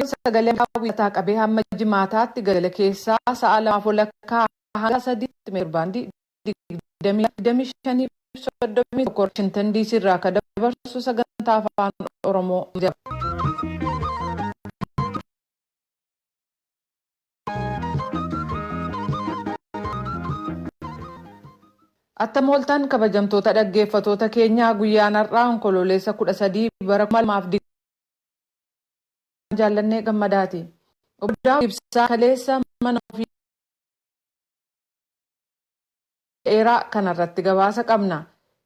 Sagaleen hawwataa qabee hamma jimaataatti galgala keessaa sa'a 2:00 hanga 3:00 meetirbaandii 25:31 Washington DC irraa kan dabarsu sagantaa afaan Oromoo jira. Attam ooltan kabajamtoota dhaggeeffattoota keenyaa guyyaan har'aa onkololeessa 13 bara 2020 jaallannee gammadaati. Obbo Ibsaa Kaleessa mana ofii dheeraa kanarratti gabaasa qabna.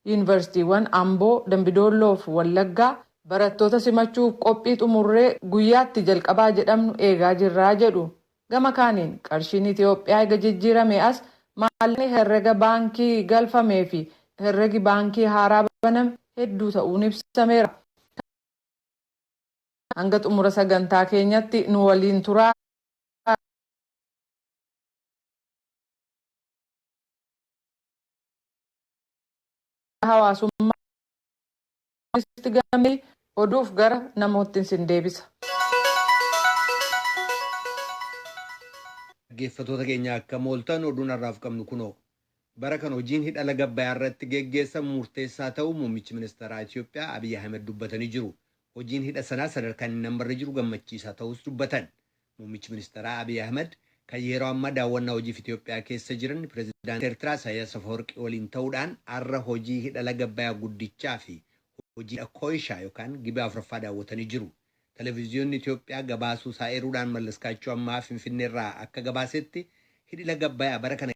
Yuunivarsiitiiwwan Amboo, Dambidolloo fi Wallaggaa barattoota simachuuf qophii xumurree guyyaatti jalqabaa jedhamnu eegaa jirraa jedhu. Gama kaaniin qarshiin Itoophiyaa eega jijjiirame as maallaqni herrega baankii galfamee fi herregi baankii haaraa baname hedduu ta'uun ibsameera. Hanga xumura sagantaa keenyatti nu waliin turaa. Hawaasummaa oduuf gara namootti sin deebisa. Dhaggeeffattoota keenya akka mooltan oduun har'aaf qabnu kunoo bara kan hojiin hidha laga Abbayyaa irratti geggeessamu murteessaa ta'uu muummichi ministeeraa Itoophiyaa Abiy Ahmed dubbatanii jiru. Hojiin hidha sanaa sadarkaan inni nambarra jiru gammachiisaa ta'us dubbatan. Muummichi ministeeraa Abiy Ahmed kan yeroo ammaa daawwannaa hojiif Itoophiyaa keessa jiran pireezidaantii Eertiraa Isaayyaas Afeworqii waliin ta'uudhaan har'a hojii hidha laga Abbayyaa guddichaa fi hojii Koishaa yookaan Gibee Afuraffaa daawwatanii jiru. Televiziyoonni Itoophiyaa gabaasuu isaa eeruudhaan Mallaskaachuu ammaa Finfinneerraa akka gabaasetti hidhi laga Abbayyaa bara kana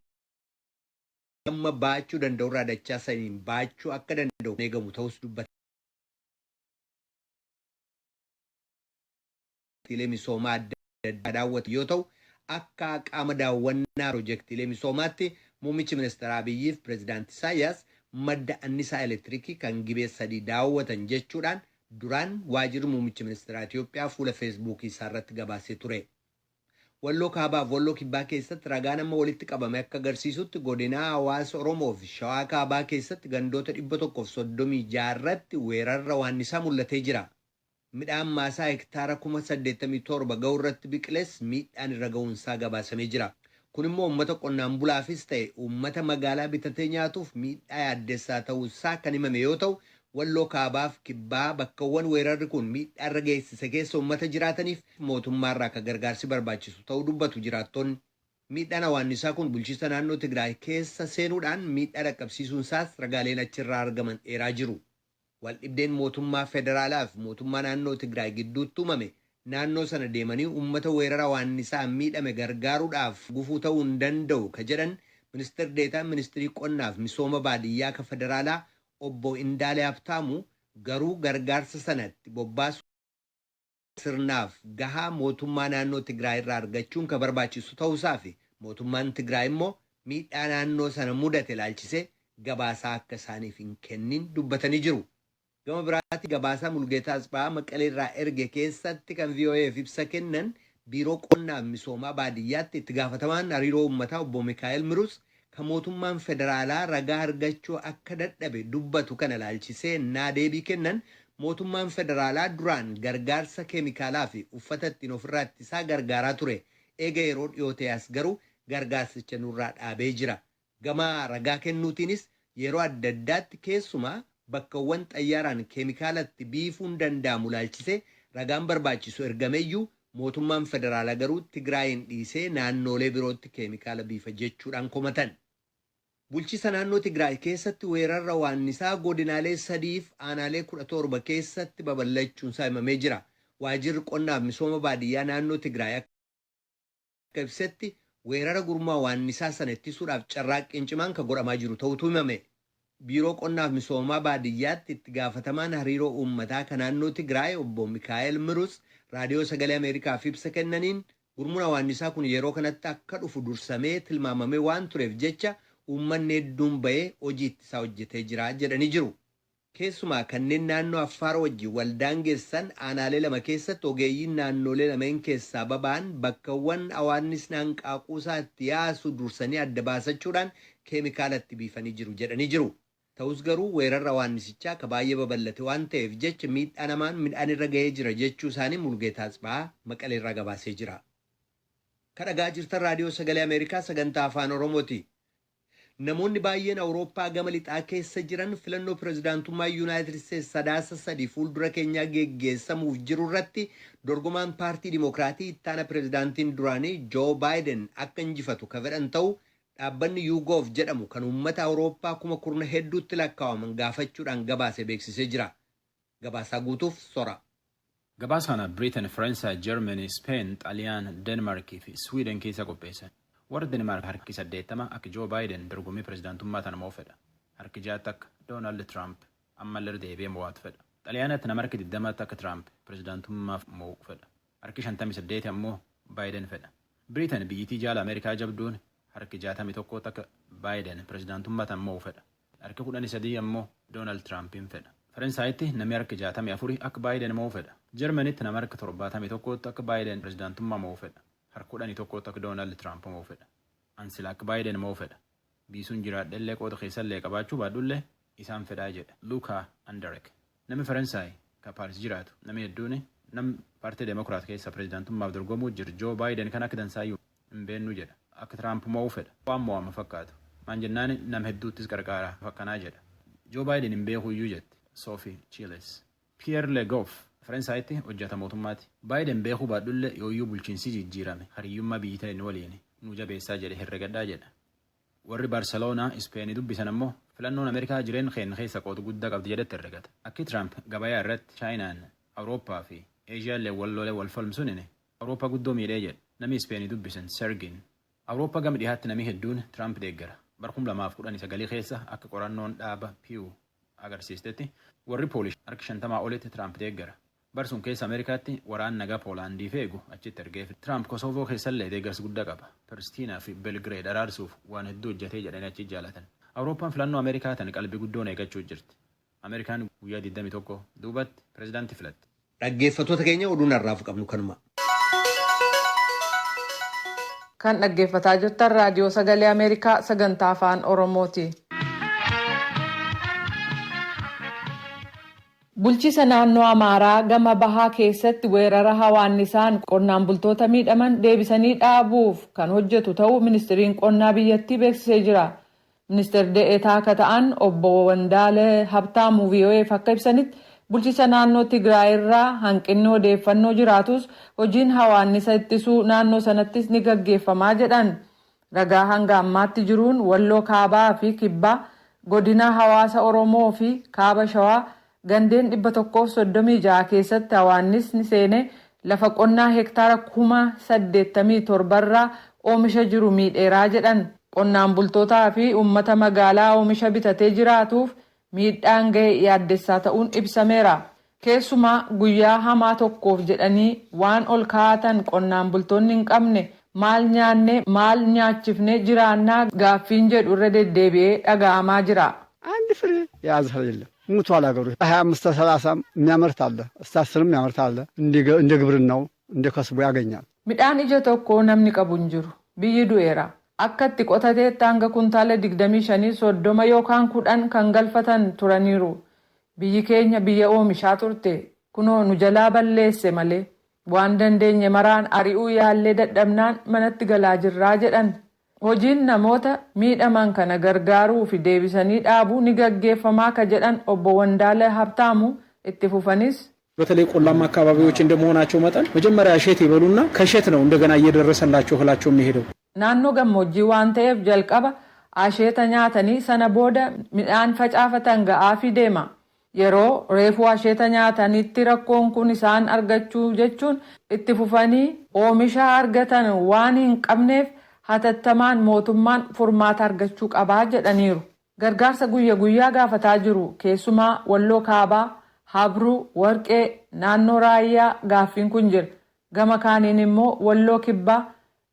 amma baachuu danda'urraa dachaa saniin baachuu akka danda'u eegamu ta'us dubbata. Piroojeektiilee misoomaa adda addaa daawwatu yoo ta'u akka qaama daawwannaa piroojeektiilee misoomaatti muummichi ministeeraa Abiyyiif pireezidaantii Isaayyaas madda annisaa elektiriikii kan Gibee 3 daawwatan jechuudhaan duraan waajjirri muummichi ministeeraa Itoophiyaa fuula feesbuukii isaa irratti gabaasee ture. Walloo Kaabaa fi Walloo Kibbaa keessatti ragaan amma walitti qabame akka agarsiisutti godinaa hawaasa Oromoo fi Shawaa Kaabaa keessatti gandoota 136 irratti weerarra waannisaa mul'atee jira. Midhaan maasaa hektaara 87,000 ga'u irratti biqiles miidhaan irra ga'uunsaa gabaasamee jira. Kun immoo uummata qonnaan bulaafis ta'e uummata magaalaa bitatee nyaatuuf miidhaa yaaddessaa ta'uusaa kan himame yoo ta'u, Walloo Kaabaaf Kibbaa bakkawwan weerarri kun miidhaa irra geessise keessa uummata jiraataniif mootummaarraa akka gargaarsi barbaachisu ta'uu dubbatu jiraattonni. Miidhaan hawaannisaa kun bulchiinsa naannoo Tigraay keessa seenuudhaan miidhaa dhaqqabsiisuunsaas ragaaleen achirraa argaman dheeraa jiru. Waldhibdeen mootummaa federaalaa fi mootummaa naannoo Tigraay gidduutti uumame naannoo sana deemanii uummata weerara hawaannisaa miidhame gargaaruudhaaf gufuu ta'uu hin danda'u ka jedhan ministeerri deetaan ministirii qonnaaf misooma baadiyyaa ka federaalaa obbo Indaalee Habtaamu garuu gargaarsa sanatti bobbaasu sirnaaf gahaa mootummaa naannoo Tigraay irraa argachuun ka barbaachisu ta'uusaa fi mootummaan Tigraay immoo miidhaa naannoo sana mudate ilaalchisee gabaasaa akka isaaniif hin kennin dubbatanii jiru. Gama biraatti gabaasaa Mulgeetaa Asbaa Maqalee irraa erge keessatti kan VOA'f ibsa kennan biiroo qonnaaf misoomaa baadiyyaatti itti gaafatamaan hariiroo uummataa obbo Mikaa'el Mirus kan mootummaan federaalaa ragaa argachuu akka dadhabe dubbatu kana ilaalchisee naa deebii kennan mootummaan federaalaa duraan gargaarsa keemikaalaa fi uffata ittiin ofirraa ittisaa gargaaraa ture. Eega yeroo dhiyootee as garuu gargaarsicha nurraa dhaabee jira. Gama ragaa kennuutiinis yeroo adda addaatti keessumaa bakkawwan xayyaaraan keemikaalatti biifuun danda'amu ilaalchisee ragaan barbaachisu ergameeyyuu mootummaan federaalaa garuu Tigraayin dhiisee naannoolee birootti keemikaala biifa jechuudhaan komatan. Bulchiinsa naannoo Tigraay keessatti weerarra waannisaa godinaalee 3 fi aanaalee 17 keessatti babal'achuunsaa himamee jira. Waajjirri qonnaaf misooma baadiyyaa naannoo Tigraay akka ibsetti weerara gurmaa waannisaa sana ittisuudhaaf carraaqqiin cimaan kan godhamaa jiru ta'utu himame. Biiroo qonnaaf misoomaa baadiyyaatti itti gaafatamaan hariiroo uummataa kan naannoo Tigraay obbo Mikaa'el Mirus raadiyoo sagalee Ameerikaaf ibsa kennaniin gurmuun waannisaa kun yeroo kanatti akka dhufu dursamee tilmaamamee waan tureef jecha uummanni hedduun ba'ee hojii ittisaa hojjetee jira jedhanii jiru. Keessumaa kanneen naannoo Affaar wajjin waldaangeessan aanaalee 2 keessatti ogeeyyiin naannolee lameen keessaa baba'an bakkawwan hawaannisni hanqaaquusaa itti yaasu dursanii adda baasachuudhaan keemikaalatti biifanii jiru jedhanii jiru. Ta'us garuu weerarra waannisichaa ka baay'ee babal'ate waan ta'eef jecha miidhaa namaan midhaan irra ga'ee jira jechuu isaanii Mulgeetaa Asbaa Maqalee irraa gabaasee jira. Kan dhagaa jirtan raadiyoo sagalee Ameerikaa sagantaa afaan Oromooti. Namoonni baay'een Awurooppaa gama lixaa keessa jiran filannoo pirezidaantummaa Yuunaayitid Isteetsi sadaasa sadii fuuldura keenyaa geggeessamuuf jiru irratti dorgomaan paartii Dimokiraatii ittaana pirezidaantiin duraanii Joo Baayiden akka injifatu ka fedhan ta'u dhaabbanni YouGov jedhamu kan uummata Awurooppaa kuma kurna hedduutti lakkaa'aman gaafachuudhaan gabaase beeksisee jira. Gabaasaa guutuuf sora. Gabaasana Britain, Faransaay, Germany, Spain, Xaaliyaan, Denmark fi Sweden keessa qopheessan. Warra Denmark harki 80 akka Joo Baayiden dorgommii pirezidaantummaa tana mo'uu fedha. Harki 6 akka Doonaald Tiraamp ammallee deebi'ee mo'atu fedha. Xaaliyaanatti nama harki 20 akka Tiraamp pirezidaantummaaf mo'uu fedha. Harki 58 ammoo Baayiden fedha. Britain biyyittii jaala Ameerikaa jabduun harki 61 akka Baayiden pirezidaantummaa tana mo'uu fedha. Harki 13 ammoo Doonaald Tiraampiin fedha. Faransaaytti namni harki 64 akka Baayiden mo'uu fedha. Jarmanitti nama harki 71 akka Baayiden pirezidaantummaa mo'uu fedha. Harka 11 akka Doonaald Tiraamp mo'uu fedha. Ansila akka Baayiden mo'uu fedha. Biisuun jiraadhellee qooda keessallee qabaachuu baadhullee isaan fedhaa jedha. Luukaa Anderek. Namni Faransaay ka Paaris jiraatu namni hedduun nam paartii Demokiraat keessa pirezidaantummaaf dorgomuu jiru Joo Baayiden kan akka dansaayyuu hin beennuu jedha. Akka Tiraamp mo'uu fedha. Waan mo'ama fakkaatu. Maan jennaan nam hedduuttis qarqaara fakkanaa jedha. Joo Baayiden hin beekuyyuu jetti. Sophie Chiles. Pierre Le Goff. Faransaaytti hojjeta mootummaati. Baayiden beekuu baadhulle yooyyuu bulchiinsi jijjiirame hariyyummaa biyyi ta'e waliin nu jabeessaa jedhe herregadhaa jedha. Warri Barseloonaa Ispeenii dubbisan ammoo filannoon Ameerikaa jireen keessa qooda guddaa qabdi jedhetti herregata. Akki Tiraamp gabayaa irratti Chaayinaan, Awurooppaa fi Eeshiyaallee wallolee wal falmsuun Awurooppaa guddoo miidhee jedhe. Namni Ispeenii dubbisan Sergin. Awurooppaa gama dhiyaatti namni hedduun Tiraamp deeggara. Bara 2019 keessa akka qorannoon dhaaba Pew agarsiistetti warri Poolish harki 50 olitti Tiraamp deeggara. Barsuun keessa Ameerikaatti waraan nagaa Poolaandii feegu achitti ergeef. Tiraamp Kosoovoo keessallee deeggarsa guddaa qaba. Piristiinaa fi Belgireed araarsuuf waan hedduu hojjetee jedhanii achi jaalatan. Awurooppaan filannoo Ameerikaa tan qalbii guddoon eeggachuu jirti. Ameerikaan guyyaa 21 duubatti pirezidaantii filatti. Dhaggeeffattoota keenya oduun har'aaf qabnu kanuma. Kan dhaggeeffataa jirtan raadiyoo sagalee Ameerikaa sagantaa afaan Oromooti. Bulchiisa naannoo Amaaraa gama bahaa keessatti weerara hawaannisaan qonnaan bultoota miidhaman deebisanii dhaabuuf kan hojjetu ta'uu ministiriin qonnaa biyyattii beeksisee jira. Ministeerri dee'eetaa akka ta'an obbo Wandaalee Habtaamuu VOA'f akka ibsanitti bulchiisa naannoo Tigraay irraa hanqinni odeeffannoo jiraatus hojiin hawaannisa ittisuu naannoo sanattis ni gaggeeffamaa jedhan. Ragaa hanga ammaatti jiruun Walloo Kaabaa fi Kibbaa, godina hawaasa Oromoo fi Kaaba Shawaa gandeen 136 keessatti hawaannisni seenee lafa qonnaa hektaara 87,000 irraa oomisha jiru miidheeraa jedhan. Qonnaan bultootaa fi uummata magaalaa oomisha bitatee jiraatuuf miidhaan ga'e yaaddessaa ta'uun ibsameera. Keessumaa guyyaa hamaa tokkoof jedhanii waan ol kaa'atan qonnaan bultoonni hin qabne maal nyaannee maal nyaachifnee jiraannaa gaaffiin jedhu irra deddeebi'ee dhaga'amaa jira. አንድ ፍሬ የያዘ የለም ሙቷል። ሀገሩ 25 30 የሚያመርት አለ፣ እስከ 10 የሚያመርት አለ። እንደ ግብርናው እንደ ከስቡ ያገኛል። Midhaan ija tokko namni qabu hin jiru. Biyyi du'eera. Akka itti qotateetti hanga kuntaala 25 30 yookaan 10 kan galfatan turaniiru. Biyyi keenya biyya oomishaa turte kunoo nu jalaa balleesse malee waan dandeenye maraan ari'uu yaallee dadhabnaan manatti galaa jirraa jedhan. Hojiin namoota miidhaman kana gargaaruu fi deebisanii dhaabuu ni gaggeeffamaa ka jedhan obbo Wandaalee Habtaamu itti fufanis በተለይ ቆላማ አካባቢዎች እንደመሆናቸው መጠን መጀመሪያ እሸት ይበሉና ከእሸት ነው እንደገና እየደረሰላቸው እህላቸው የሚሄደው። naannoo gammoojjii waan ta'eef jalqaba asheeta nyaatanii sana booda midhaan facaafatan ga'aafii deema. Yeroo reefuu asheeta nyaatanitti rakkoon kun isaan argachuu jechuun itti fufanii oomisha argatan waan hin qabneef hatattamaan mootummaan furmaata argachuu qabaa jedhaniiru. Gargaarsa guyyaa gaafataa jiru keessumaa Walloo Kaabaa, Habruu, Warqee, naannoo Raayyaa gaaffiin kun jira. Gama kaaniin immoo Walloo Kibbaa,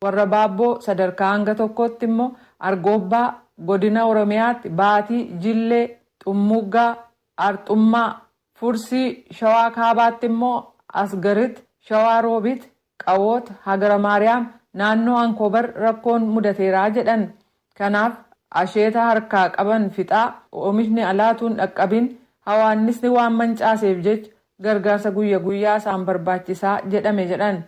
warra Baabboo sadarkaa hanga tokkotti immoo Argoobbaa, godina Oromiyaatti Baatii, Jillee, Xummuggaa, Arxummaa, Fursii, Shawaa Kaabaatti immoo Asgarit, Shawaa Roobit, Qawoot, Hagara Maariyaam, naannoo Ankobar rakkoon mudateeraa jedhan. Kanaaf asheeta harkaa qaban fixaa oomishni alaatuun dhaqqabin hawaannisni waan mancaaseef jecha gargaarsa guyya guyyaa isaan barbaachisaa jedhame jedhan.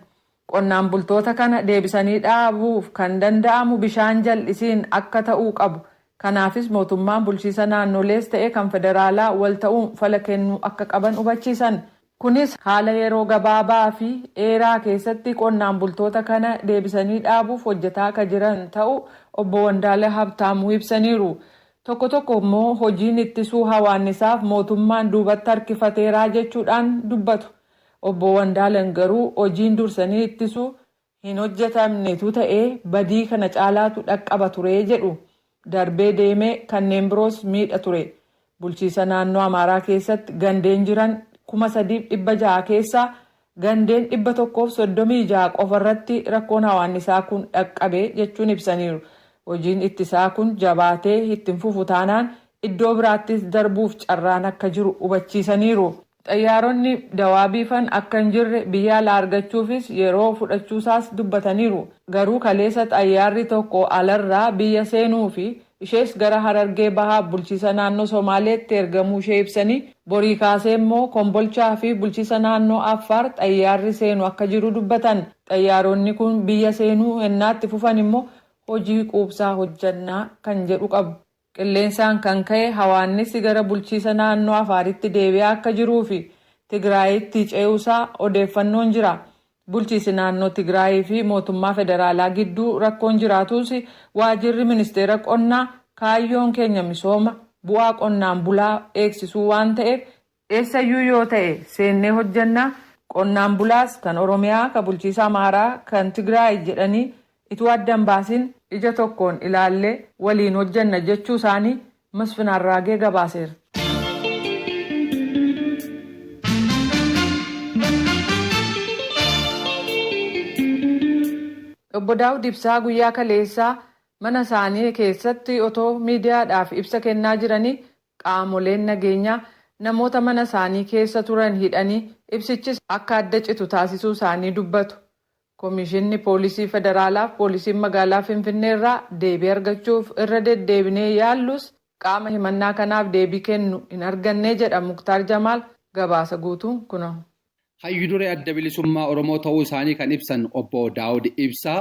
Qonnaan bultoota kana deebisanii dhaabuuf kan danda'amu bishaan jal'isiin akka ta'uu qabu. Kanaafis mootummaan bulchiisa naannolees ta'e kan federaalaa wal ta'uun fala kennuu akka qaban hubachiisan. Kunis haala yeroo gabaabaa fi dheeraa keessatti qonnaan bultoota kana deebisanii dhaabuuf hojjetaa akka jiran ta'u obbo Wandaalee Habtaamuu ibsaniiru. Tokko tokko immoo hojiin ittisuu hawaannisaaf mootummaan duubatti harkifateeraa jechuudhaan dubbatu. Obbo Wandaaleen garuu hojiin dursanii ittisuu hin hojjetamnetu ta'ee badii kana caalaatu dhaqqaba ture jedhu. Darbee deemee kanneen biroos miidha ture. Bulchiisa naannoo Amaaraa keessatti gandeen jiran 3,600 keessaa gandeen 136 qofarratti rakkoon hawaannisaa kun dhaqqabe jechuun ibsaniiru. Hojiin ittisaa kun jabaatee ittiin fufu taanaan iddoo biraattis darbuuf carraan akka jiru hubachiisaniiru. Xayyaaronni dawaa biifan akka hin jirre biyya alaa argachuufis yeroo fudhachuusaas dubbataniiru. Garuu kaleessa xayyaarri tokko alarraa biyya seenuu fi ishees gara Harargee Bahaa bulchiisa naannoo Somaaleetti ergamuu ishee ibsanii borii kaasee immoo Kombolchaa fi bulchiisa naannoo Affaar xayyaarri seenu akka jiru dubbatan. Xayyaaronni kun biyya seenuu ennaatti fufan immoo hojii quubsaa hojjannaa kan jedhu qabu. Qilleensaan kan ka'e hawaannisi gara bulchiisa naannoo Afaaritti deebi'aa akka jiruu fi Tigraayitti ce'uusaa odeeffannoon jira. Bulchiisi naannoo Tigraayii fi mootummaa federaalaa gidduu rakkoon jiraatus waajirri ministeera qonnaa kaayyoon keenya misooma bu'aa qonnaan bulaa eegsisuu waan ta'eef eessayyuu yoo ta'e seennee hojjannaa qonnaan bulaas kan Oromiyaa kan bulchiisa Amaaraa kan Tigraay jedhanii ituu addan baasin ija tokkoon ilaallee waliin hojjanna jechuu isaanii Masfin Arraagee gabaaseera. Obbo Daawud Ibsaa guyyaa kaleessaa mana isaanii keessatti otoo miidiyaadhaaf ibsa kennaa jiranii qaamoleen nageenyaa namoota mana isaanii keessa turan hidhanii ibsichis akka adda citu taasisuu isaanii dubbatu. Komishinni Poolisii Federaalaaf Poolisiin Magaalaa Finfinnee irraa deebii argachuuf irra deddeebinee yaallus qaama himannaa kanaaf deebii kennu hin arganne jedha Muktaar Jamaal gabaasa guutuun kuna. Hayyu duree adda bilisummaa Oromoo ta'uu isaanii kan ibsan obbo Daawud Ibsaa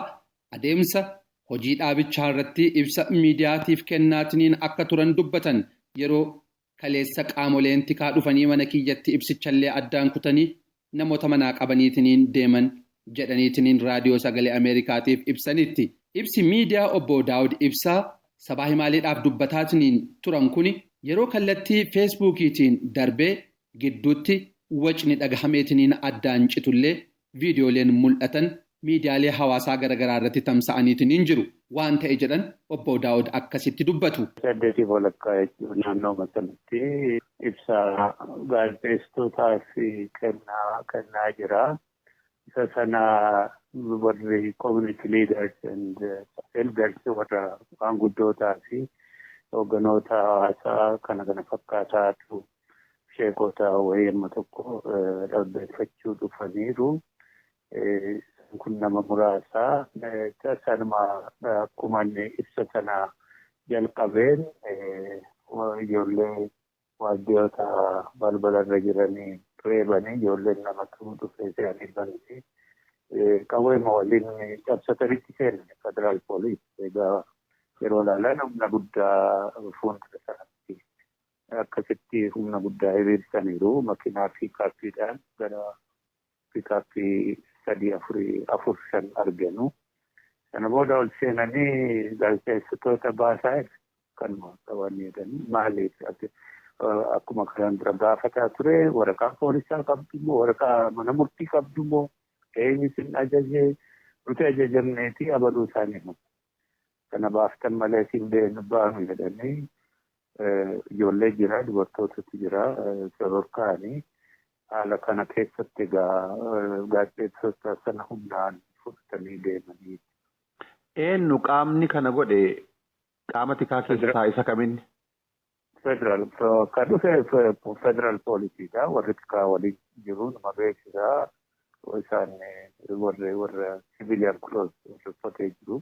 adeemsa hojii dhaabichaa irratti ibsa miidiyaatiif kennaatiniin akka turan dubbatan yeroo kaleessa qaamoleen tikaa dhufanii mana kiyyatti ibsichallee addaan kutanii namoota manaa qabaniitiniin deeman jedhaniitiniin raadiyoo sagalee Ameerikaatiif ibsanitti. Ibsi miidiyaa obbo Daawud Ibsaa sabaa himaaleedhaaf dubbataatiniin turan kuni yeroo kallattii feesbuukiitiin darbee gidduutti wacni dhagahameetiniin addaan citullee viidiyooleen mul'atan miidiyaalee hawaasaa garaagaraa irratti tamsa'aniitiniin jiru waan ta'e jedhan obbo Daawud akkasitti dubbatu. Saddeetii walakkaa jechuun naannoo masalatti ibsaa gaazexeessitootaaf kennaa jira. Isa sana warri community leaders and elders warra maanguddootaa fi hoogganoota hawaasaa kana fakkaataatu sheekota wayii amma tokko dhaggeeffachuu dhufaniiru. Kun nama muraasaa sanuma akkuma ibsa sana jalqabeen ijoollee waardiyyoota balbalarra jiranii reebanii ijoolleen namatu dhufee se'anii banti. Qabeema waliin cabsatanitti seenne federaal poolis egaa yeroo ilaalan humna guddaa fuuldura sanatti akkasitti humna guddaa hiriirsaniiru makiinaa piikaappiidhaan gara piikaappii 3-4 arganu. Sana booda ol seenanii gaazexeessitoota baasaa kanuma qabanneedhani maaliif akkuma kanaan dura gaafataa ture waraqaa poolisaa qabdumoo waraqaa mana murtii qabdumoo eenyusin ajajee nuti ajajamneeti abaluu isaanii himu. Kana baaftan malee siin baanu jedhanii ijoollee jira dubartootatu jira sororkaanii haala kana keessatti egaa gaazexeessitoota sana humnaan fudhatanii deemanii. Eenyu qaamni kana godhe qaama tikaa keessaa isa kaminni? Federal kan dhufe federal poolisiidha warri tikaa waliin jiru nama beeksisaa isaan warra civilian clothes uffatee jiru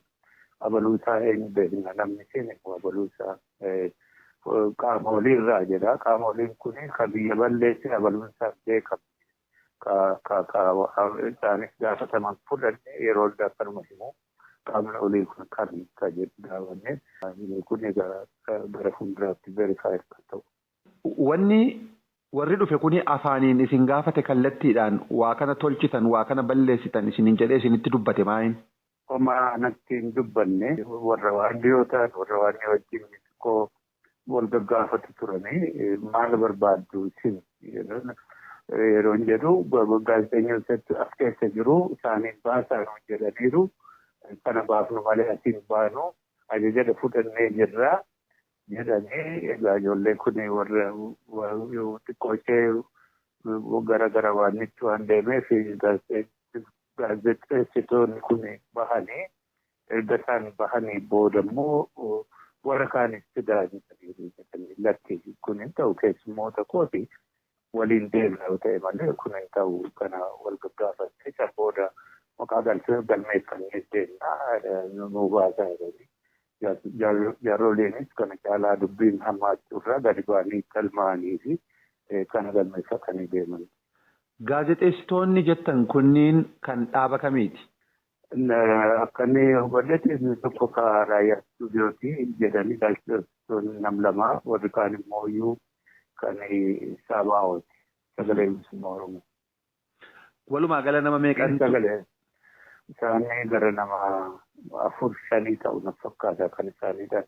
abaluusaa eenyu beekna namni siin abaluusaa qaamoliirraa jedha. Qaamoliin kun kan biyya balleesse abaluunsaaf beekamu. Isaanis gaafataman fudhanne yeroo akkanuma himu qaamni olii kun kan jedhu gaafanne kun gara fuulduraatti verifaayi kan ta'u. Wanni warri dhufe kuni afaaniin isin gaafate kallattiidhaan waa kana tolchitan waa kana balleessitan isinin jedhee isinitti dubbate maayin? Homaa natti hin dubbanne warra waardiyootaan warra waardiyoo wajjin xiqqoo wal gaggaafatu turanii maal barbaaddu isin yeroo jedhu gaazexeessitoota as keessa jiru isaaniin baasaa jedhaniiru kana baafnu malee asiin baanu ajaja fudhannee jirra jedhanii egaa ijoolleen kun warra xiqqoo ishee gara waan itti waan deemeef gaazexeessitoonni kun bahanii erga isaan bahanii booda immoo warra kaanis fidaanii lakki kun hin ta'u keessummoota kooti waliin deemna yoo ta'e malee kun hin ta'u kana wal gaggaafattee isa booda maqaa galmeeffannee deemna nuu baasaa jedhanii jaaroleenis kana caalaa dubbiin hammaachuurraa gadi ba'anii galmaa'anii fi kana galmeeffatanii deeman. Gaazexeessitoonni jettan kunniin kan dhaaba kamiiti? Akka inni hubadhete tokko ka raayyaa istuudiyooti jedhanii gaazexeessitoonni nam lama warri kaan immoo iyyuu kan Saabaa'ooti sagalee bilisummaa Oromoo. Walumaa gala nama meeqan? Sagalee isaanii gara nama 4-5 ta'u na fakkaata kan isaaniidha.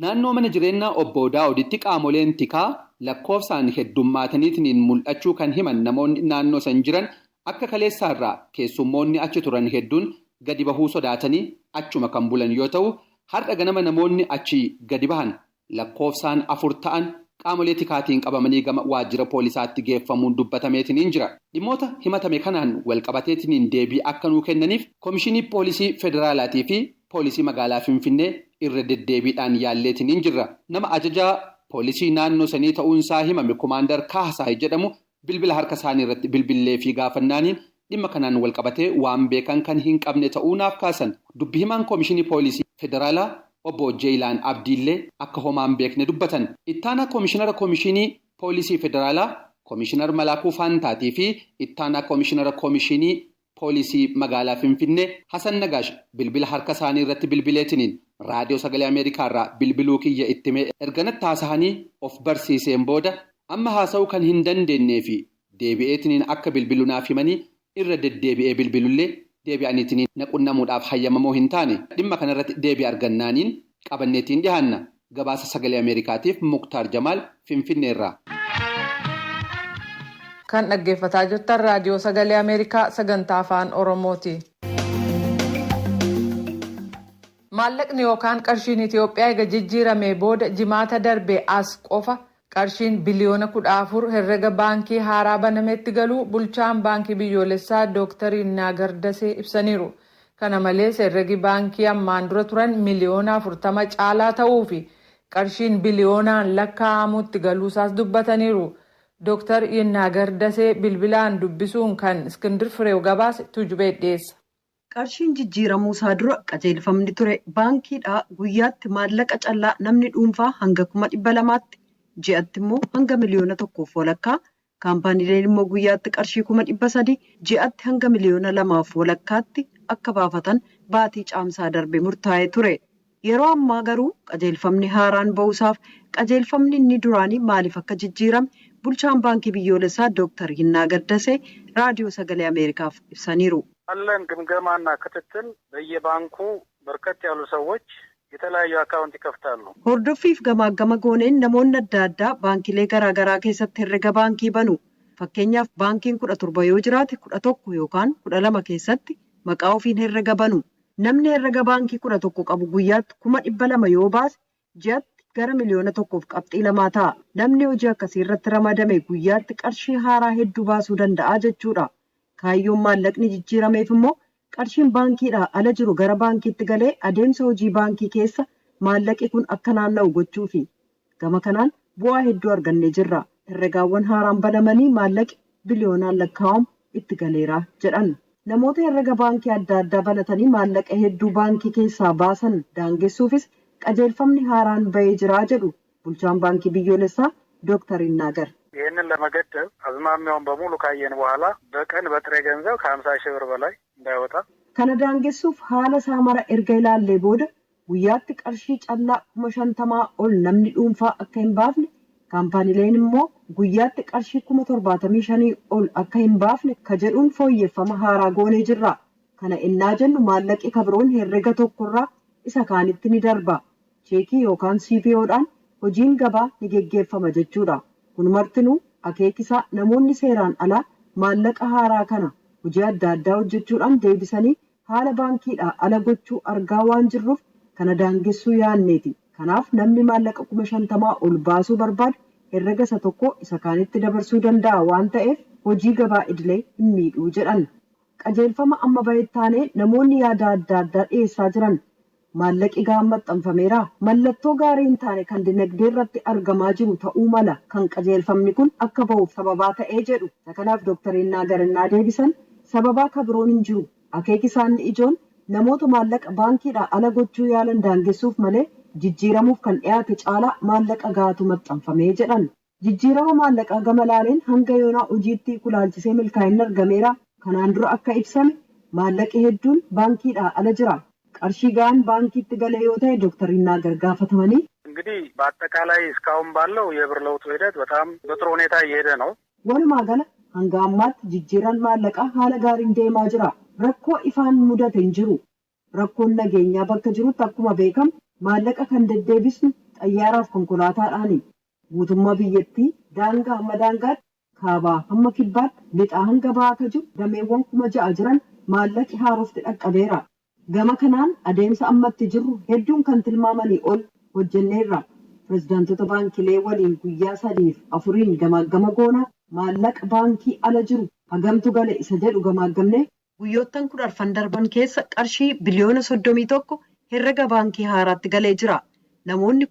Naannoo mana jireenyaa obbo Daawuditti qaamoleen tikaa lakkoofsaan heddummaataniitiin mul'achuu kan himan namoonni naannoo san jiran akka kaleessaarraa keessummoonni achi turan hedduun gadi bahuu sodaatanii achuma kan bulan yoo ta'u har'a ganama namoonni achi gadi bahan lakkoofsaan 4 ta'an qaamolee tikaatiin qabamanii gama waajjira poolisaatti geeffamuun dubbatameetiin jira. Dhimmoota himatame kanaan walqabateetiin deebii akka nuu kennaniif Komishinii Poolisii Federaalaatii fi Poolisii Magaalaa Finfinnee irra deddeebiidhaan yaalleetiin jirra. Nama ajajaa poolisii naannoo sanii ta'uunsaa himame Komaandar Kaasaa jedhamu bilbila harka isaanii irratti bilbilee fi gaafannaaniin dhimma kanaan walqabatee waan beekan kan hin qabne ta'uu naaf kaasan. Dubbi himaan Komishinii Poolisii Federaalaa obbo Jeelaan Abdiillee akka homaan beekne dubbatan. Ittaanaa Komishinara Komishinii Poolisii Federaalaa Komishinar Malaakuu Faantaatii fi Ittaanaa Komishinara Komishinii Poolisii Magaalaa Finfinnee Hasan Nagaash bilbila harka isaanii irratti bilbileetiniin raadiyoo sagalee Ameerikaa irraa bilbiluu kiyya ittime erganatti haasa'anii of barsiiseen booda amma haasa'uu kan hin dandeenyee fi deebi'eetiniin akka bilbilu naaf himanii irra deddeebi'ee bilbilullee deebi'aniitiin naqunnamuudhaaf hayyamamoo hin taane dhimma kanarratti deebii argannaaniin qabanneetiin dhihaanna. Gabaasa sagalee Ameerikaatiif Muktaar Jamaal Finfinneerraa. Kan dhaggeeffataa jirtan raadiyoo sagalee Ameerikaa sagantaa afaan Oromooti. Maallaqni yookaan qarshiin Itoophiyaa eega jijjiiramee booda jimaata darbe as qofa qarshiin biliyoona 14 herrega baankii haaraa banametti galuu bulchaan baankii biyyoolessaa Dr. Yinaagar Dasee ibsaniiru. Kana malees herregi baankii ammaan dura turan miliyoona 40 caalaa ta'uu fi qarshiin biliyoonaan lakkaa'amutti galuusaas dubbataniiru. Dr. Yinaagar Dasee bilbilaan dubbisuun kan Iskindir Fireew gabaase tujubee dhiyeessa. Qarshiin jijjiiramuu isaa dura qajeelfamni ture baankiidhaa guyyaatti maallaqa callaa namni dhuunfaa hanga 200,000tti ji'atti immoo hanga miliyoona 1 walakkaa kaampaaniileen immoo guyyaatti qarshii 300,000 ji'atti hanga miliyoona 2 walakkaatti akka baafatan baatii caamsaa darbe murtaa'ee ture. Yeroo ammaa garuu qajeelfamni haaraan ba'uusaaf qajeelfamni inni duraanii maaliif akka jijjiirame bulchaan baankii biyyoolessaa Dr. Yinaagar Dasee raadiyoo sagalee Ameerikaaf ibsaniiru. አለን ግምገማና ክትትል በየባንኩ በርከት ያሉ ሰዎች የተለያዩ አካውንት ይከፍታሉ። Hordoffiif gamaagama gooneen namoonni adda addaa baankilee garaagaraa keessatti herrega baankii banu. Fakkeenyaaf baankiin 17 yoo jiraate 11 yookaan 12 keessatti maqaa ofiin herrega banu. Namni herrega baankii 11 qabu guyyaatti 200,000 yoo baase ji'atti gara miliyoona 1.2 ta'a. Namni hojii akkasii irratti ramadame guyyaatti qarshii haaraa hedduu baasuu danda'a jechuudha. Kaayyoon maallaqni jijjiirameef immoo qarshiin baankiidhaa ala jiru gara baankiitti galee adeemsa hojii baankii keessa maallaqi kun akka naanna'u gochuufi. Gama kanaan bu'aa hedduu argannee jirra. Herregaawwan haaraan banamanii maallaqi biliyoonaan lakkaa'amu itti galeera jedhan. namoota herrega baankii adda addaa banatanii maallaqa hedduu baankii keessaa baasan daangessuufis qajeelfamni haaraan bahee jira jedhu bulchaan baankii biyyoolessaa Dr. Yinaagar. ይህንን ለመገደብ አዝማሚያውን በሙሉ ካየን በኋላ በቀን በጥሬ ገንዘብ ከ50,000 ብር በላይ እንዳይወጣ kana daangessuuf haala saamara erga ilaallee booda guyyaatti qarshii callaa 50,000 ol namni dhuunfaa akka hin baafne kaampaaniileen immoo guyyaatti qarshii 75,000 ol akka hin baafne ka jedhuun fooyyeffama haaraa goonee jirra. Kana innaa jennu maallaqi kabroon herrega tokkorraa isa kaanitti ni darba. Cheekii yookaan CPO'dhaan hojiin gabaa ni geggeeffama jechuudha. Kun martinuu akeekisaa namoonni seeraan alaa maallaqa haaraa kana hojii adda addaa hojjechuudhaan deebisanii haala baankiidhaa ala gochuu argaa waan jirruuf kana daangessuu yaanneeti. Kanaaf namni maallaqa 50,000 ol baasuu barbaadu herrega isa tokko isa kaanitti dabarsuu danda'a waan ta'eef hojii gabaa idilee hin miidhuu jedhan. Qajeelfama amma bahettaanee namoonni yaada adda addaa dhiyeessaa jiran maallaqi gahaan maxxanfameera. Mallattoo gaarii hin taane kan dinagdee irratti argamaa jiru ta'uu mala kan qajeelfamni kun akka bahuuf sababaa ta'ee jedhu. Kanaaf Dr. Yinaagar deebisan sababaa kabroon hin jiru. Akeeki isaanii ijoon namoota maallaqa baankiidhaa ala gochuu yaalan daangessuuf malee jijjiiramuuf kan dhiyaate caalaa maallaqa gahaatu maxxanfamee jedhan. Jijjiirama maallaqaa gama laaleen hanga yoonaa hojiitti kulaalchisee milkaa'inni argameera. Kanaan dura akka ibsame maallaqi hedduun baankiidhaa ala jira. qarshii gahaan ባንኪት ገለ ይወጣ ዶክተር ይናገር ጋፈተመኒ እንግዲህ በአጠቃላይ እስካሁን ባለው የብር ለውጡ ሂደት በጣም በጥሩ ሁኔታ እየሄደ ነው። ወልማ ገለ አንጋማት ጅጅራን ማለቃ ሀለ ጋር እንደማ ጅራ ረኮ ኢፋን ሙደት እንጅሩ ረኮን ነገኛ በከ ጅሩ ተኩማ ቤከም ማለቃ ከንደደቢስ ጠያራፍ ኮንኮላታ ዳኒ ጉቱማ ብየቲ ዳንጋ መዳንጋት ካባ ሀመኪባት ሊጣ ሀንገባ ከጁ ደሜወን ኩማ ጃጅራን ማለቂ ሃሩፍት ተቀበራ Gama kanaan adeemsa ammatti jirru hedduun kan tilmaamanii ol hojjenneerra. Pireezidantota baankilee waliin guyyaa 3-4 gamaagama goona maallaqa baankii ala jiru hagamtu gale isa jedhu gamaagamne guyyoottan 10 darban keessa qarshii biliyoona 31 herrega baankii haaraatti galee jira. Namoonni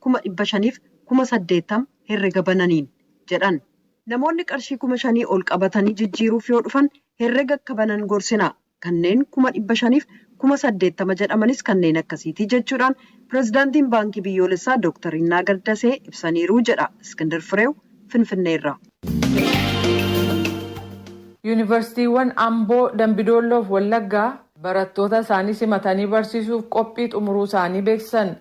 500,000 herrega bananiin jedhan. Namoonni qarshii 5,000 ol qabatanii jijjiiruuf yoo dhufan herrega akka banan gorsina. Kanneen 500,000 jedhamanis kanneen akkasiiti jechuudhaan pireezidaantiin baankii biyyoolessaa Dr. Yinaagar ibsaniiru jedha Iskindar Fireew Finfinneerraa. Yuunivarsiitiiwwan Amboo, Dambidolloo fi Wallaggaa barattoota isaanii simatanii barsiisuuf qophii xumuruu isaanii beeksisan.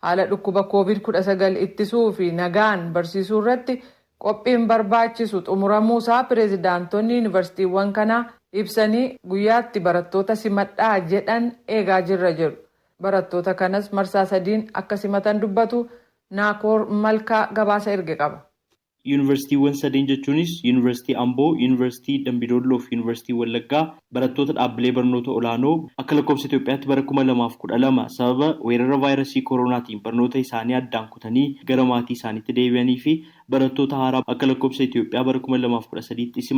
Haala dhukkuba COVID-19 ittisuu fi nagaan barsiisuu irratti qophiin barbaachisu xumuramuusaa pireezidaantonni yuunivarsiitiiwwan kanaa ibsanii guyyaatti barattoota simadhaa jedhan eegaa jirra jedhu. Barattoota kanas marsaa 3 akka simatan dubbatu Naakoor Malkaa gabaasa erge qaba. Yuunivarsiitiiwwan 3 jechuunis Yuunivarsiitii Amboo, Yuunivarsiitii Dambidolloo fi Yuunivarsiitii Wallaggaa barattoota dhaabbilee barnoota olaanoo akka lakkoofsa Itoophiyaatti bara 2012 sababa weerara vaayirasii koronaatiin barnoota isaanii addaan kutanii gara maatii isaaniitti deebi'anii fi barattoota haaraa akka lakkoofsa Itoophiyaa bara 2013tti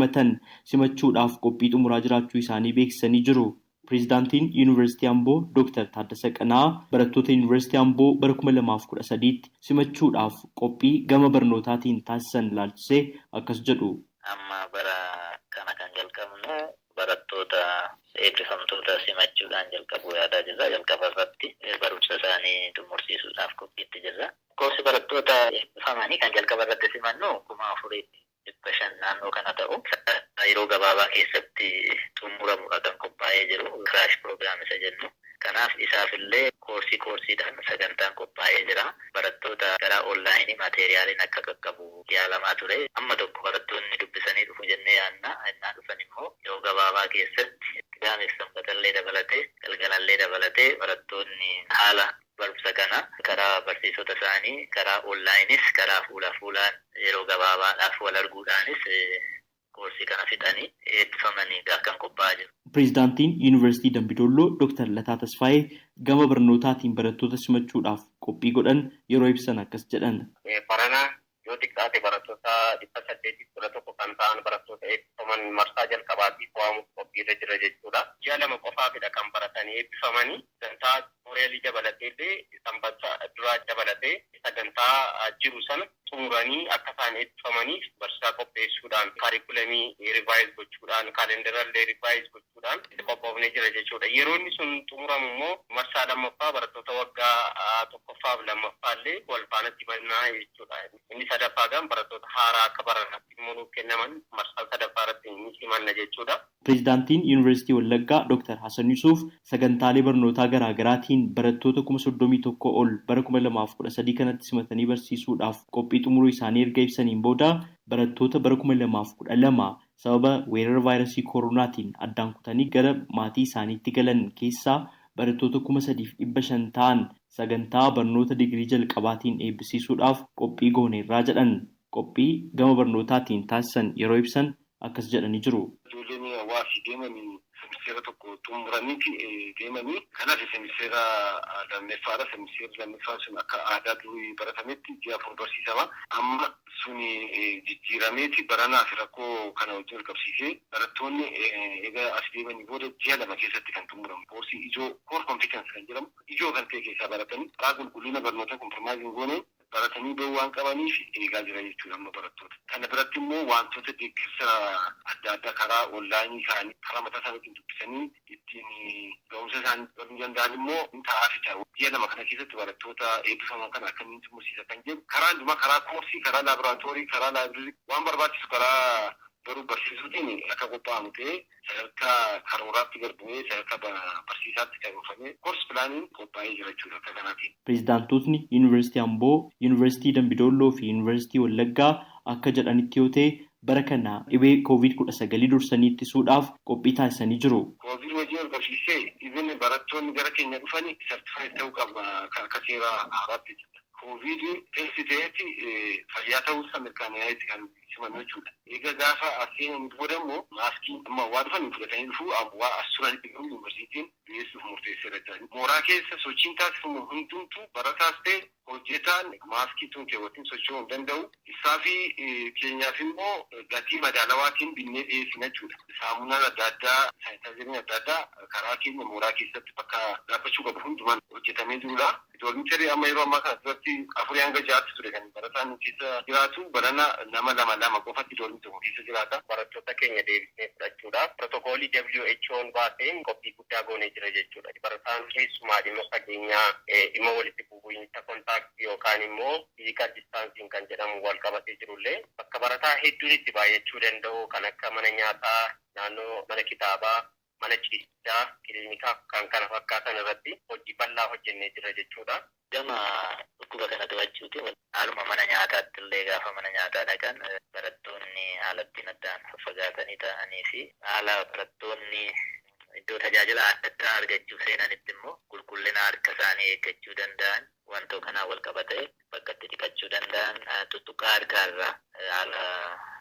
simachuudhaaf qophii xumuraa jiraachuu isaanii beeksisanii jiru. Pireezidaantiin Yuunivarsiitii Amboo Dr. Taaddasee Qanaa barattoota Yuunivarsiitii Amboo bara 2013tti simachuudhaaf qophii gama barnootaatiin taasisan ilaalchisee akkas jedhu. Amma bara kana kan jalqabnu barattoota eebbifamtoota simachuudhaan jalqabuu yaadaa jirra. Jalqaba irratti barumsa isaanii xumursiisuudhaaf qophiitti jirra. Koorsi barattoota eebbifamanii kan jalqaba irratti simannu 4,500 naannoo kana ta'u yeroo gabaabaa keessatti xumuramudha kan qophaa'ee jiru. Kiraash piroogiraam isa jennu. Kanaaf isaafillee koorsiidhaan sagantaan qophaa'ee jira. Barattoota gara onlaayinii maateeriyaaliin akka qaqqabu yaalamaa ture. Amma tokko barattoonni dubbisanii dhufu jennee yaadna. Innaa dhufan immoo yeroo gabaabaa keessatti gaameef sanbatallee dabalatee galgalallee dabalatee barattoonni haala barumsa kana karaa barsiisota isaanii karaa onlaayinis karaa fuulaan yeroo gabaabaadhaaf wal arguudhaanis koorsii kana fixanii eebbifamanii kan qophaa'aa jiru. Pireezidaantiin Yuunivarsiitii Dambidolloo Dr. Lataa Tasfaayee gama barnootaatiin barattoota simachuudhaaf qophii godhan yeroo ibsan akkas jedhan. Barana yoo xiqqaate barattoota 811 kan ta'an barattoota eebbifaman marsaa jalqabaatiif waamuuf qophiirra jira jechuudha. Ji'a 2 qofaafidha kan baratanii eebbifamanii dantaa mooreelii dabalatee sanbata duraa dabalatee sagantaa jiru sana xumuranii akka isaan eebbifamaniif barsiisaa qopheessuudhaan kaarikulamii rivaayiz gochuudhaan kaalendarallee rivaayiz gochuudhaan qophoofnee jira jechuudha. Yeroo inni sun xumuramu immoo marsaa lammaffaa barattoota waggaa tokkoffaaf lammaffaallee wal faanatti mannaa jechuudha. Inni sadaffaadhaan barattoota haaraa akka barataatti immoo nuuf kennaman marsaa sadaffaa irratti ni simanna jechuudha. Pireezidaantiin Yuunivarsiitii Wallaggaa Dr. Hasan Yusuuf sagantaalee barnootaa garaa garaatiin barattoota 31,000 ol bara 2013 kanatti simatanii barsiisuudhaaf qophii xumuruu isaanii erga ibsaniin booda barattoota bara 2012 sababa weerara vaayirasii koronaatiin addaan kutanii gara maatii isaaniitti galan keessaa barattoota 3,500 ta'an sagantaa barnoota digirii jalqabaatiin eebbisiisuudhaaf qophii gooneerraa jedhan. Qophii gama barnootaatiin taasisan yeroo ibsan akkas jedhanii jiru. Ijoolleen hawaasii deemanii semiseera tokko xumuraniiti deemanii kanaaf semiseera lammaffaadha. Semiseera lammaffaa sun akka aadaa durii baratametti ji'a 4 barsiisama. Amma suni jijjiirameeti baranaaf rakkoo kana wajjin qabsiisee barattoonni egaa as deemanii booda ji'a 2 keessatti kan xumuramu. Koorsii ijoo core competence kan jedhamu ijoo kan ta'e keessaa baratanii karaa qulqullina barnoota kompromaayisiin goonee baratanii bahuu waan qabaniif eegaa jira jechuudha amma barattoota. Kana biratti immoo wantoota deeggarsa adda addaa karaa onlaayinii isaanii karaa mataa isaaniitiin dubbisanii ittiin ga'umsa isaanii baruu danda'an immoo ta'aa fi ta'u. Ji'a 2 kana keessatti barattoota eebbifaman kana akkamiin xumursiisa kan jedhu karaa hundumaa karaa koorsii, karaa laaboraatoorii, karaa laayibireerii waan barbaachisu karaa baruu barsiisuutiin akka qophaa'amu ta'ee sadarkaa karooraatti garbumee sadarkaa barsiisaatti kan dhufamee koorsi pilaaniin qophaa'ee jira jechuudha akka kanaatiin. Pireezidaantotni Yuunivarsiitii Amboo, Yuunivarsiitii Dambidolloo fi Yuunivarsiitii Wallaggaa akka jedhanitti yoo ta'e bara kana dhibee COVID-19 dursanii ittisuudhaaf qophii taasisanii jiru. COVID wajjin wal qabsiisee dhibeen barattoonni gara keenya dhufanii sartifaayit ta'uu qaba akka seera haaraatti. COVID teessiteetti fayyaa ta'uusaa mirkaneessiteetti kan simannu jechuudha. Egaa gaafa aseenan booda immoo maaskii amma waa dhufan fudhatanii dhufuu waa asirratti dhiqamu yuunivarsiitiin dhiyeessuuf murteesseera jedhani. Mooraa keessa sochiin taasifamu hundumtuu barataas ta'e hojjetaan maaskii tun keewwatiin socho'uu hin danda'u. Isaa fi keenyaaf immoo gatii madaalawaatiin binnee dhiyeessina jechuudha. Saamunaan adda addaa, saayintaaziriin adda addaa karaa keenya mooraa keessatti bakka dhaabbachuu qabu hundumaan hojjetamee jirudha. Doormitarii amma yeroo ammaa kana duratti 4 hanga 6 ture kan barataan keessa jiraatu barana nama 2 qofatti doormitarii keessa jiraata. Barattoota keenya deebisnee fudhachuudhaaf pirootokoolii WHO'n baaseen qophii guddaa goonee jira jechuudha. Barataan keessumaa dhimma fageenyaa dhimma walitti bu'iinsa kontaaktii yookaan immoo fiizikaal distaansiin kan jedhamu wal qabatee jirullee bakka barataa hedduun itti baay'achuu danda'u kan akka mana nyaataa, naannoo mana kitaabaa, mana ciisichaa, kiliinikaa kan kana fakkaatan irratti hojii bal'aa hojjennee jira jechuudha. Gama dhukkuba kana to'achuuti haaluma mana nyaataatti illee gaafa mana nyaataa dhaqan barattoonni haala ittiin addaan fagaatanii ta'anii fi haala barattoonni iddoo tajaajila adda addaa argachuuf seenanitti immoo qulqullina harka isaanii eeggachuu danda'an wantoota kanaan wal qabatee bakka itti dhiqachuu danda'an tuttuqaa harkaarraa haala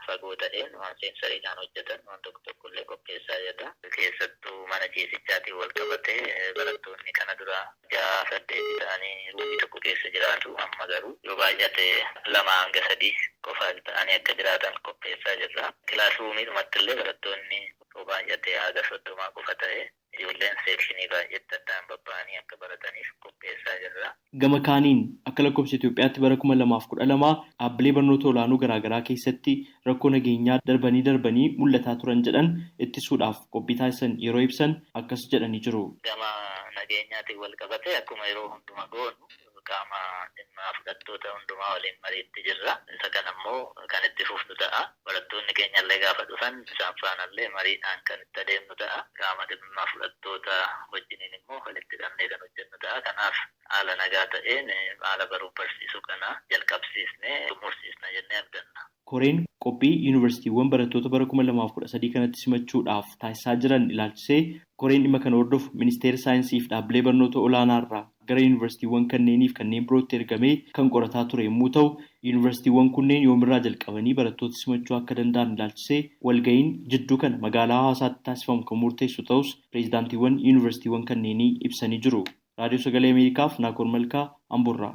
fagoo ta'een waan seensariidhaan hojjetan waan tokko illee qopheessaa jira. Keessattuu mana ciisichaatiin wal qabatee barattoonni kana dura 6-8 ta'anii ruumii tokko keessa jiraatu amma garuu yoo baay'ate 2 hanga 3 qofa ta'anii akka jiraatan qopheessaa jirra. Kilaasruumiidhumatti illee barattoonni yoo baay'ate haga 30 qofa ta'ee ijoolleen seekshinii baay'eetti addaan babba'anii akka barataniif qopheessaa jirra. Gama kaaniin akka lakkoofsa Itoophiyaatti bara 2012 dhaabbilee barnoota olaanoo garaagaraa keessatti rakkoo nageenyaa darbanii mul'ataa turan jedhan ittisuudhaaf qophii taasisan yeroo ibsan akkas jedhanii jiru. Gama nageenyaatiin wal qabatee akkuma yeroo hundumaa goonu qaama dhimma fudhattoota hundumaa waliin mariitti jirra. Isa kana immoo kan itti fufnu ta'a. Barattoonni keenya illee gaafa dhufan isaan faanallee mariidhaan kan itti adeemnu ta'a. Qaama dhimma fudhattoota wajjiniin immoo walitti hidhannee kan hojjennu ta'a. Kanaaf haala nagaa ta'een haala baruuf barsiisuu kana jalqabsiisnee xumursiisna jennee abdanna. Koreen qophii yuunivarsiitiiwwan barattoota bara 2013 kanatti simachuudhaaf taasisaa jiran ilaalchisee koreen dhimma kana hordofu ministeera saayinsii fi dhaabbilee barnoota olaanaa irraa gara yuunivarsiitiiwwan kanneeniif kanneen birootti ergamee kan qorataa ture yommuu ta'u, yuunivarsiitiiwwan kunneen yoomirraa jalqabanii barattoota simachuu akka danda'an ilaalchisee walga'iin jidduu kana magaalaa Hawaasaatti taasifamu kan murteessu ta'us pireezidaantiiwwan yuunivarsiitiiwwan kanneenii ibsanii jiru. Raadiyoo Sagalee Ameerikaaf Naakoor Malkaa, Amboorraa.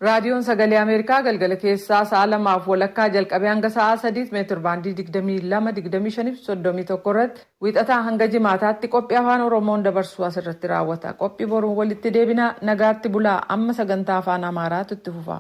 Raadiyoon Sagalee Ameerikaa galgala keessaa sa'a 2:00 jalqabee hanga sa'a 3 meetir baandii 22-25-31 irratti wiixataa hanga jimaataatti qophii afaan Oromoon dabarsu asirratti raawwata. Qophii boruun walitti deebina nagaatti bulaa amma sagantaa afaan Amaaraatu itti fufa.